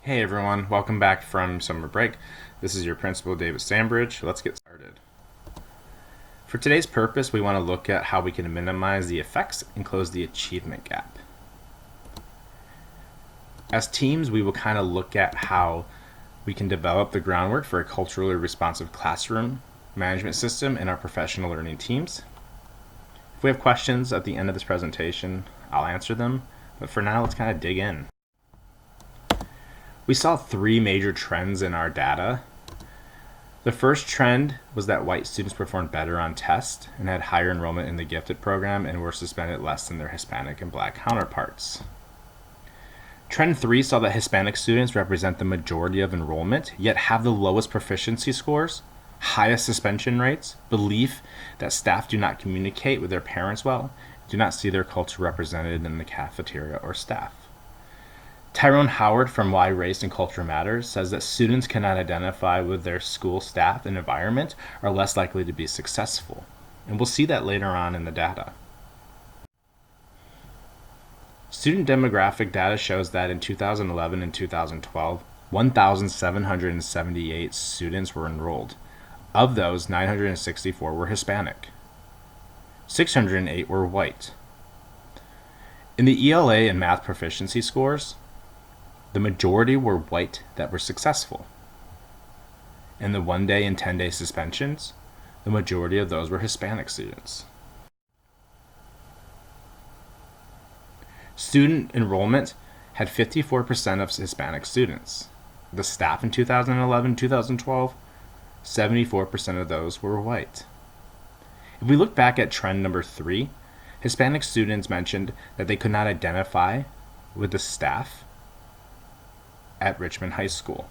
Hey everyone, welcome back from summer break. This is your principal, David Standbridge. Let's get started. For today's purpose, we want to look at how we can minimize the effects and close the achievement gap. As teams, we will kind of look at how we can develop the groundwork for a culturally responsive classroom management system in our professional learning teams. If we have questions at the end of this presentation, I'll answer them, but for now, let's kind of dig in. We saw three major trends in our data. The first trend was that white students performed better on tests and had higher enrollment in the gifted program and were suspended less than their Hispanic and Black counterparts. Trend 3 saw that Hispanic students represent the majority of enrollment, yet have the lowest proficiency scores, highest suspension rates, belief that staff do not communicate with their parents well, do not see their culture represented in the cafeteria or staff. Tyrone Howard from Why Race and Culture Matters says that students cannot identify with their school staff and environment are less likely to be successful. And we'll see that later on in the data. Student demographic data shows that in 2011 and 2012, 1,778 students were enrolled. Of those, 964 were Hispanic. 608 were white. In the ELA and math proficiency scores, the majority were white that were successful. In the 1-day and 10-day suspensions, the majority of those were Hispanic students. Student enrollment had 54% of Hispanic students. The staff in 2011-2012, 74% of those were white. If we look back at trend number 3, Hispanic students mentioned that they could not identify with the staff at Richmond High School.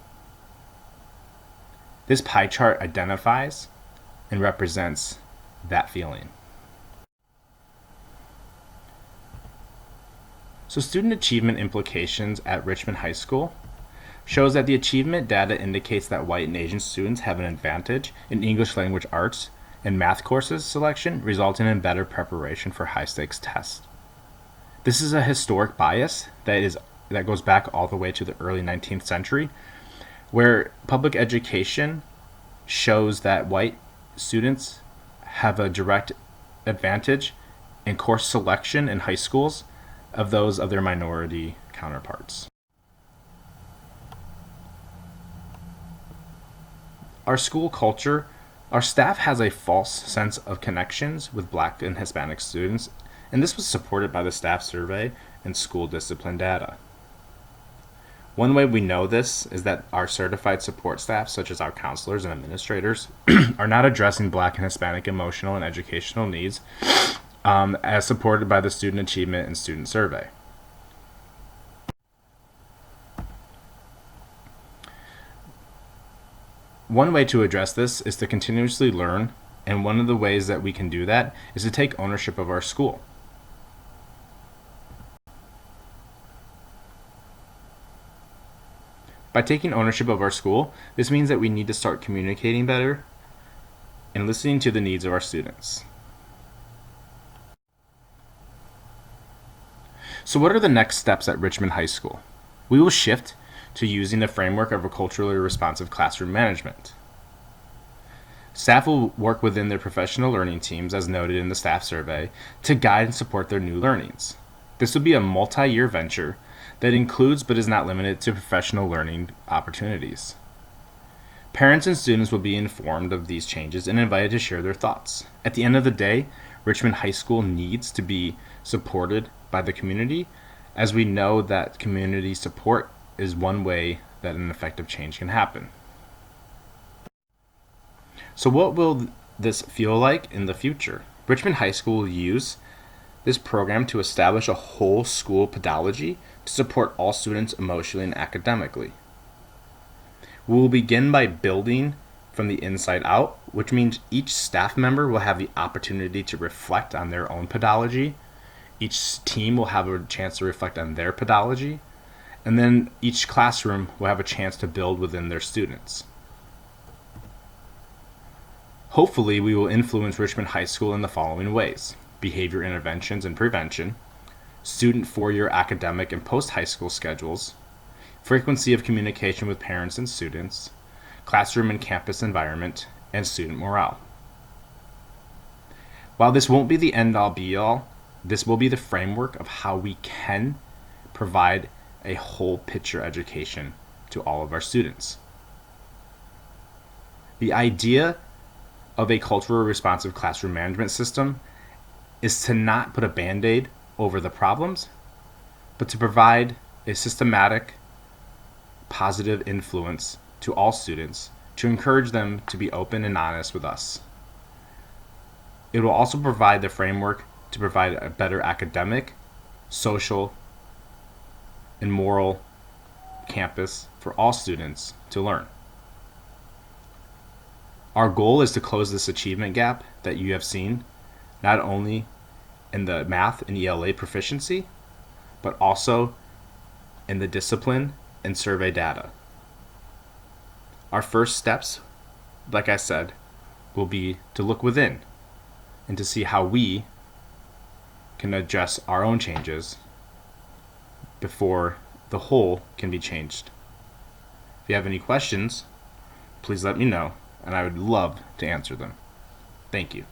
This pie chart identifies and represents that feeling. So student achievement implications at Richmond High School shows that the achievement data indicates that white and Asian students have an advantage in English language arts and math courses selection, resulting in better preparation for high-stakes tests. This is a historic bias that goes back all the way to the early 19th century, where public education shows that white students have a direct advantage in course selection in high schools of those of their minority counterparts. Our school culture, our staff has a false sense of connections with Black and Hispanic students, and this was supported by the staff survey and school discipline data. One way we know this is that our certified support staff, such as our counselors and administrators, are not addressing Black and Hispanic emotional and educational needs as supported by the student achievement and student survey. One way to address this is to continuously learn, and one of the ways that we can do that is to take ownership of our school. By taking ownership of our school, this means that we need to start communicating better and listening to the needs of our students. So what are the next steps at Richmond High School? We will shift to using the framework of a culturally responsive classroom management. Staff will work within their professional learning teams, as noted in the staff survey, to guide and support their new learnings. This will be a multi-year venture that includes but is not limited to professional learning opportunities. Parents and students will be informed of these changes and invited to share their thoughts. At the end of the day, Richmond High School needs to be supported by the community, as we know that community support is one way that an effective change can happen. So what will this feel like in the future? Richmond High School will use this program to establish a whole school pedagogy to support all students emotionally and academically. We will begin by building from the inside out, which means each staff member will have the opportunity to reflect on their own pedagogy. Each team will have a chance to reflect on their pedagogy, and then each classroom will have a chance to build within their students. Hopefully, we will influence Richmond High School in the following ways: behavior interventions and prevention, student four-year academic and post-high school schedules, frequency of communication with parents and students, classroom and campus environment, and student morale. While this won't be the end-all be-all, this will be the framework of how we can provide a whole picture education to all of our students. The idea of a culturally responsive classroom management system is to not put a band-aid over the problems, but to provide a systematic, positive influence to all students to encourage them to be open and honest with us. It will also provide the framework to provide a better academic, social, and moral campus for all students to learn. Our goal is to close this achievement gap that you have seen, not only in the math and ELA proficiency, but also in the discipline and survey data. Our first steps, like I said, will be to look within and to see how we can adjust our own changes before the whole can be changed. If you have any questions, please let me know, and I would love to answer them. Thank you.